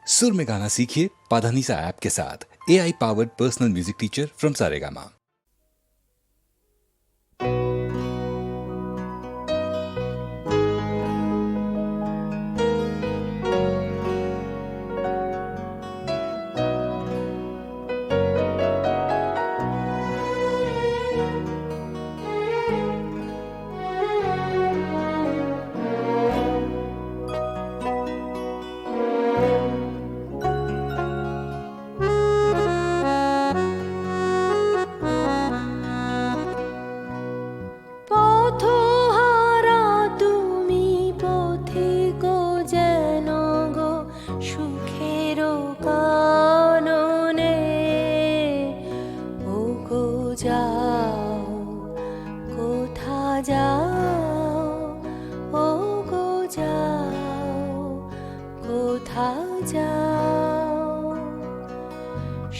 सुर में गाना सीखिए पाधानीसा ऐप के साथ। AI powered personal music teacher from Saregama.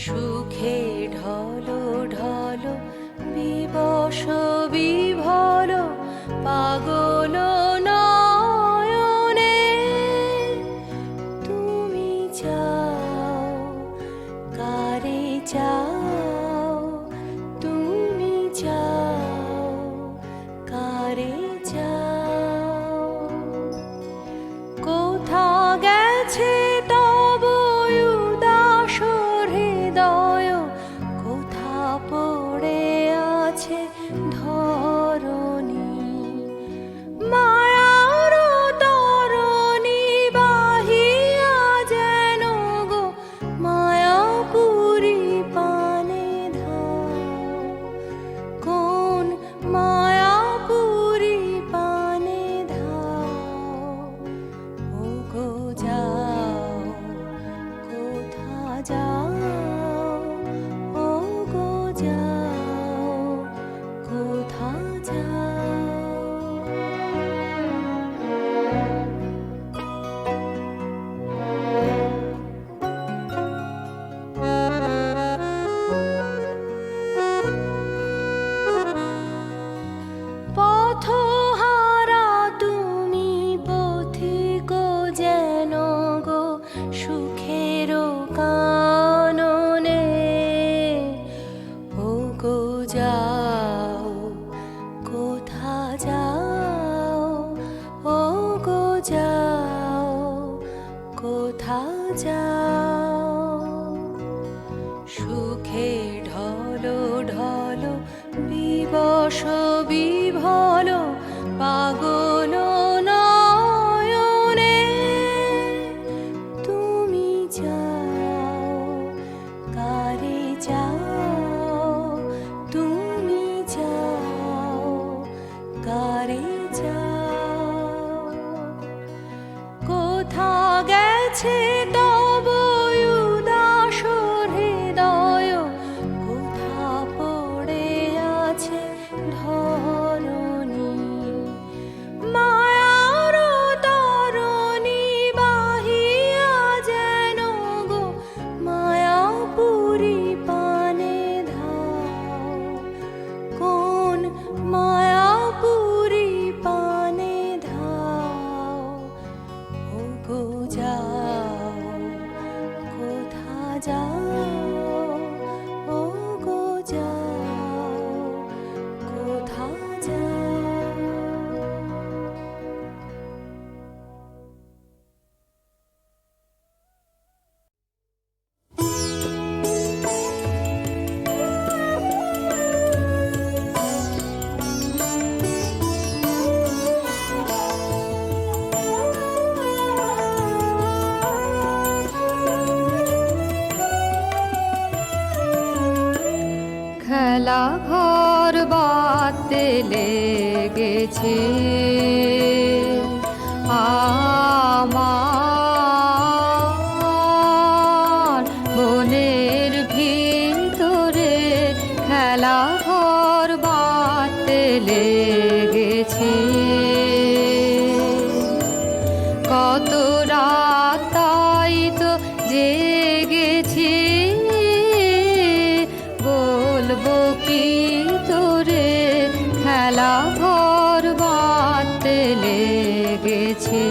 সুখে ঢলো ঢলো বিবশ বিভর পাগল নয়নে তুমি যাও কারে যাও তুমি যাও কারে যাও কোথা গেছে সুখে ঢলো ঢলো বিবশ বিভল পাগল নয়নে তুমি যাও কারে যাও তুমি যাও কারে যাও কোথা গেছে খেলা ঘর বাতে লেগেছে আমার মনের ভিতরে খেলা ঘর বাতে লেগেছে কত রাত তাই তো জেগেছি বলবো কি তোরে খেলা ঘর বাতে লেগেছে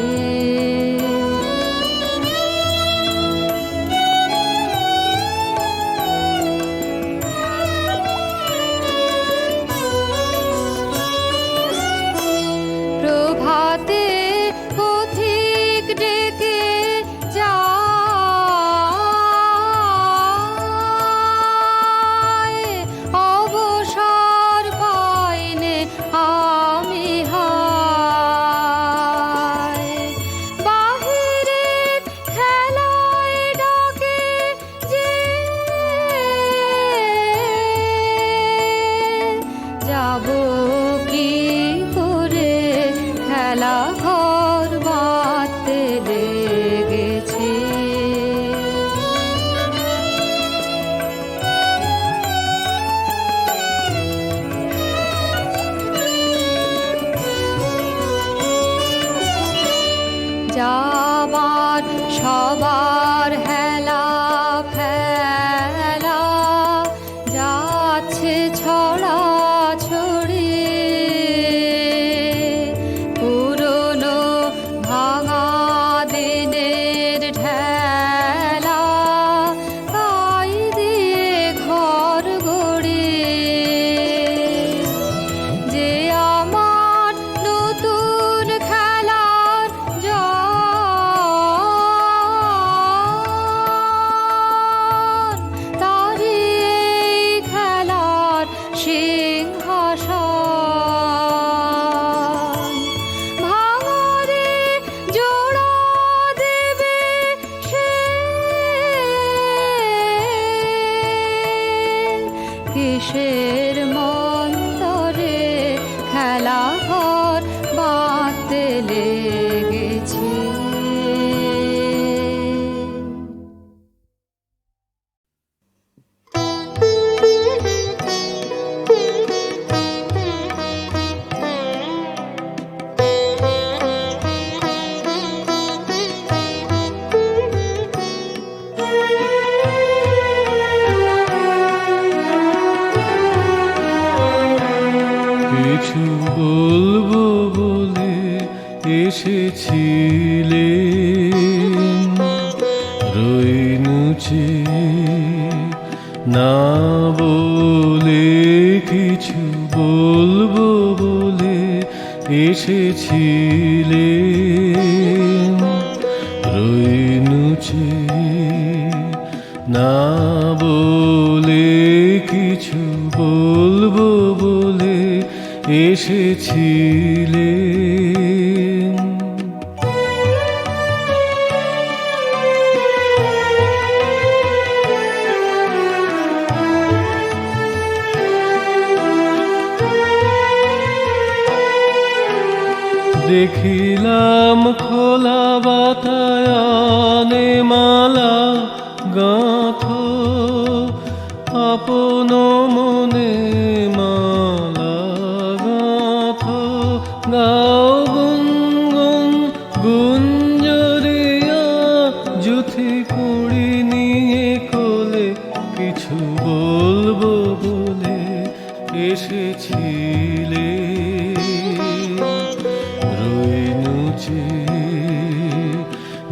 কিসের মন্তরে খেলা ঘর বাঁধতে লেগেছে। কিছু বলবো বলে এসেছিলে, রইনুচে না বলে কিছু বলবো বলে এসেছিলে, রইনুচে না বলে কিছু বলবো বলে এসেছিলে। দেখিলাম খোলা বাতায়নে মালা গাঁথ, আপন মনে মালা গাঁথ, গাও গুনগুন গুঞ্জরিয়া জুথি কুড়ি নিয়ে কোলে, কিছু বলবো বলে এসেছিলে, রইনুচে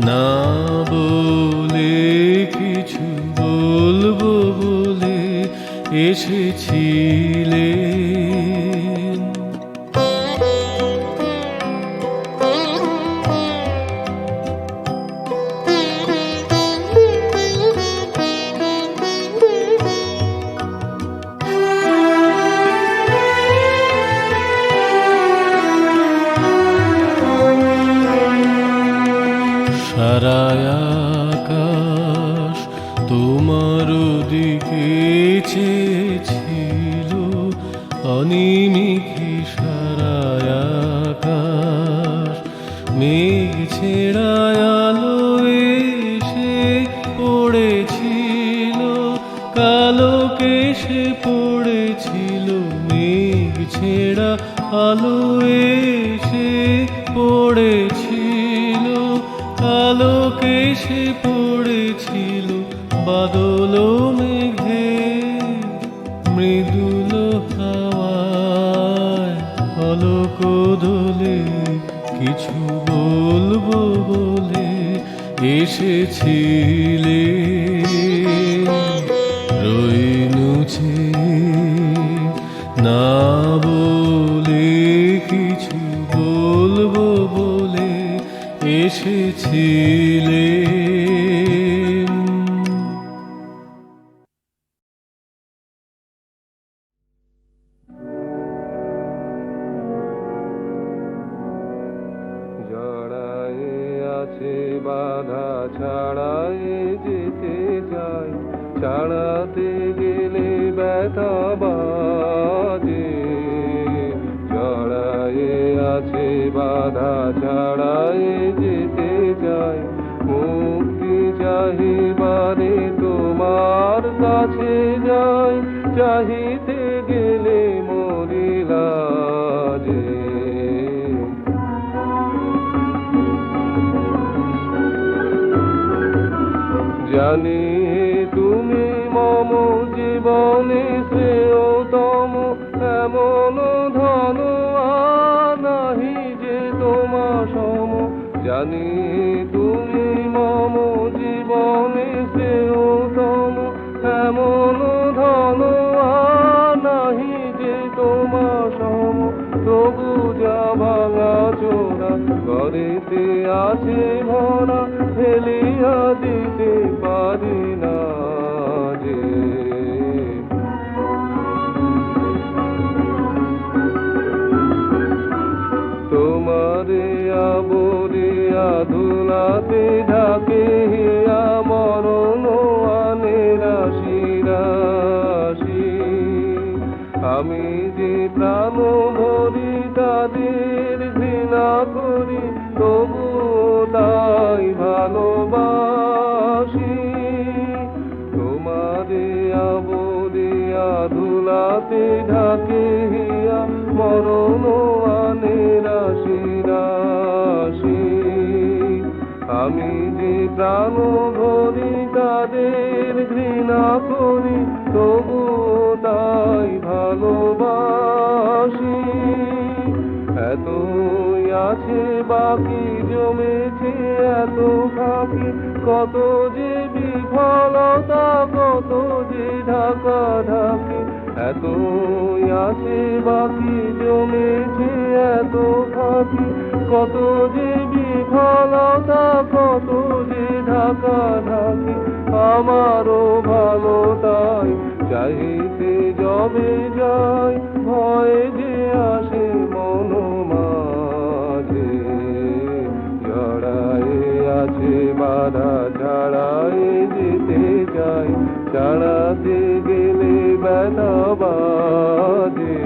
না বলে কিছু বলবো বলে এসেছিলে। সারা আকাশ তোমার দিকে চেয়েছিল, অনিমিষে সারা আকাশ মেঘ ছেড়া আলো এসে পড়েছিল, কালো কেশে পড়েছিল মেঘ ছেড়া আলো এসে পড়েছিল, কালো কেশে পড়েছিল বাদল মেঘে, মৃদুল হাওয়ায় পলক দোলে, কিছু বলবো বলে এসেছিলে, রইনুচে না বলে কিছু বলবো বলে এসেছিলে। জড়ায় আছে বাধা ছাড়াই যেতে চাই, ছাড়াতে গেলে ব্যথা বাজে, জড়ায় আছে বাধা ছাড়াই যেতে চাই, মুক্তি চাহিবারে তোমার কাছে যাই, চাহিতে গেলে মরিলা যে। জানি তুমি মম জীবনে শ্রেয়তম, এমন ধন আর নাহি যে তোমা সম, জানি তুমি মম জীবনে শ্রেয়তম, এমন ধন আর নাহি যে তোমা সম, তবু যা ভাঙা চোরা ঘরেতে আছে ভরা, ফেলিয়া দিতে পারি না যে। তোমারে আবরিয়া ধুলাতে ঢাকে হিয়া মরণ আনে রাশি রাশি, ধুলাতে ঢাকে হিয়া মরণ আনে রাশি রাশি। আমি যে প্রাণ ভরি তাদের ঘৃণা করি, তবু তাই ভালোবাসি। এতই আছে বাকি জমেছে এত ফাঁকি, কত যে বিফলতা, কত যে ঢাকা ঢাকি। এতই আছে বাকি জমেছে এত ফাঁকি, কত যে বিফলতা, কত যে ঢাকা ঢাকি। আমারও ভালো তাই চাইতে যবে যাই, ভয় যে আসে মন মাঝে। জড়ায়ে আছে বাধা, ছাড়াই যেতে চাই, ছাড়াতে গেলে ব্যথা বাজে।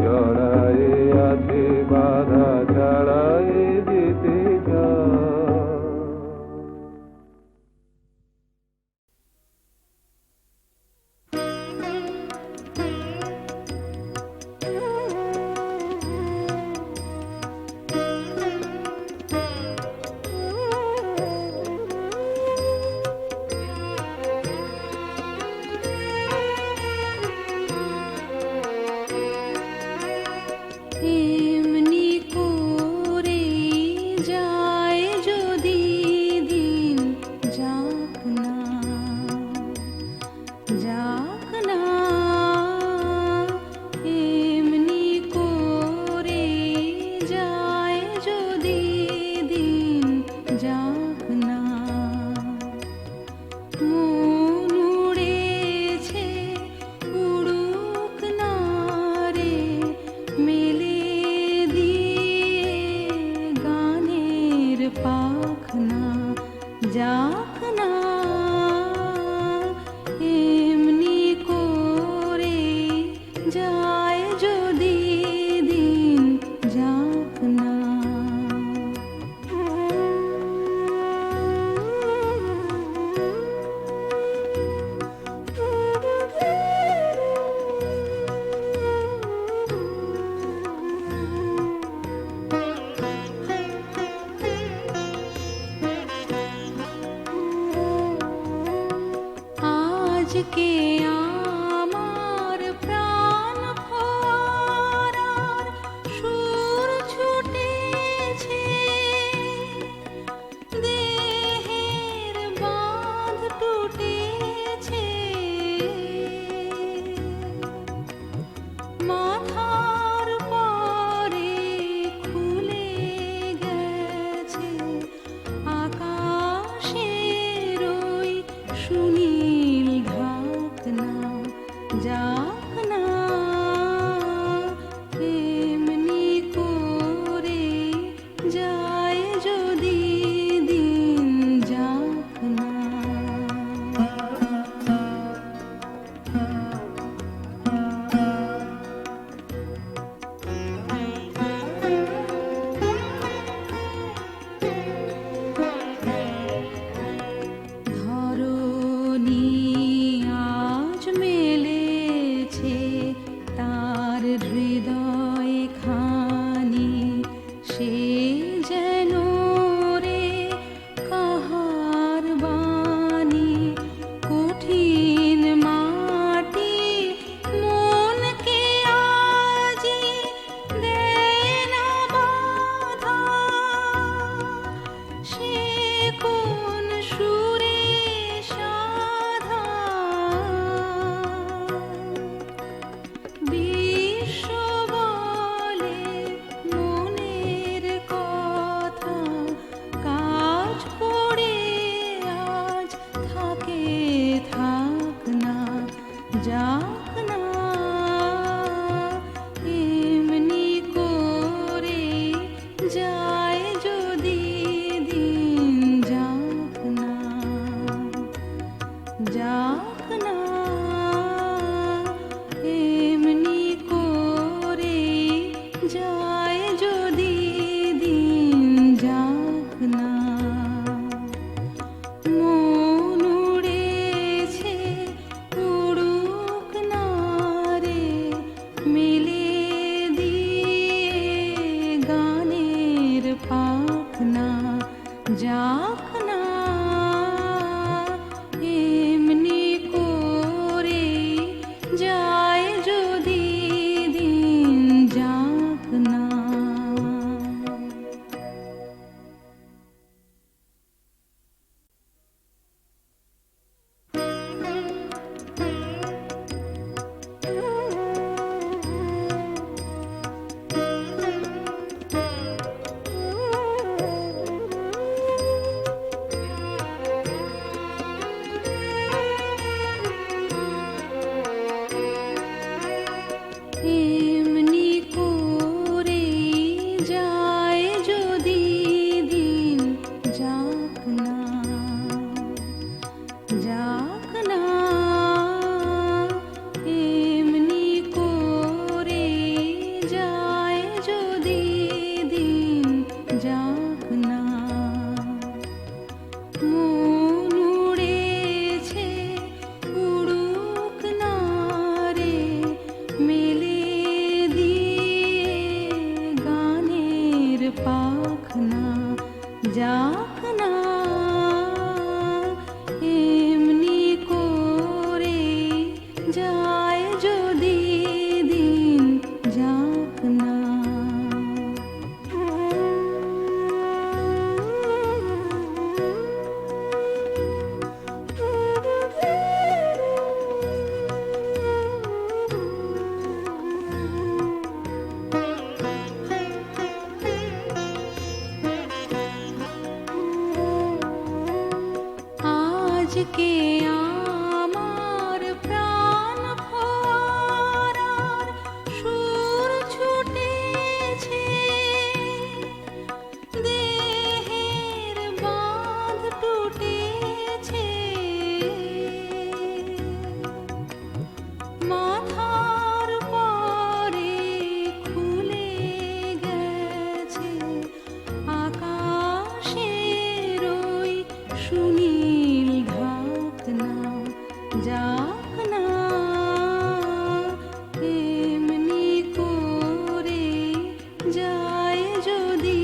জড়ায়ে আছে বাধা, ছাড়াই যেতে চাই। এমনি করে যায় যদি দিন, যাক না যাক না। এমনি করে যায় যদি দিন, যাক না। মন উড়েছে উড়ুক না রে, মেলে দিয়ে গানের পাখনা, যাক না। এমনি করে যায় যদি দিন, যাক না। আজকে আমার প্রাণ ভরার সুর ছুটেছে, দেহের বাঁধ টুটেছে, মাথার পরে খুলে গেছে আকাশের ওই সুনীল ঢাকনা, আজকে আমার প্রাণ ফোয়ারার সুর ছুটেছে, দেহের বাঁধ টুটেছে, মাথার পরে খুলে গেছে আকাশের ওই সুনীল ঢাকনা। যাক না এমনি করে যায় যদি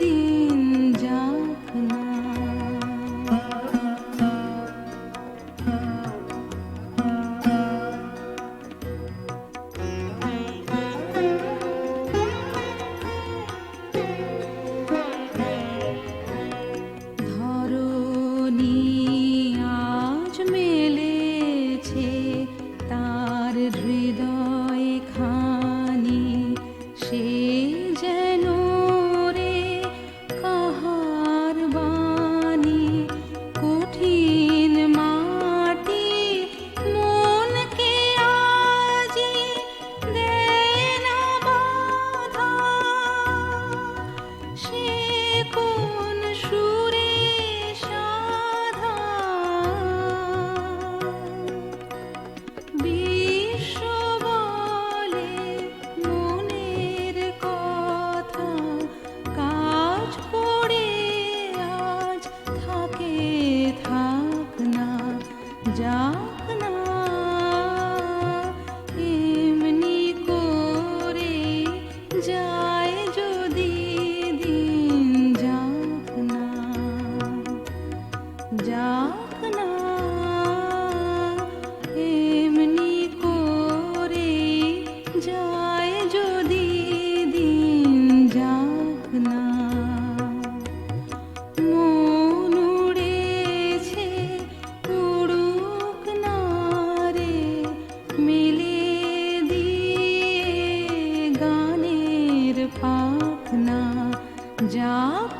দিন, যাক না। ধরণী আজ মেলেছে তার হৃদয় খানি, সে যেন রে কাহার বাণী। কঠিন মাটি মনকে আজি দেয় না বাধা, সে কোন সুরে সাধা। বিশ্ব বলে মনের কথা, কাজ পড়ে আজ থাকে থাক না, যাক না এমনি করে যায় যদি দিন, যাক না, যাক না এমনি করে যায় যদি দিন, যাক না। মন উড়েছে উড়ুক না রে, মেলে দিয়ে গানের পাখনা, যাক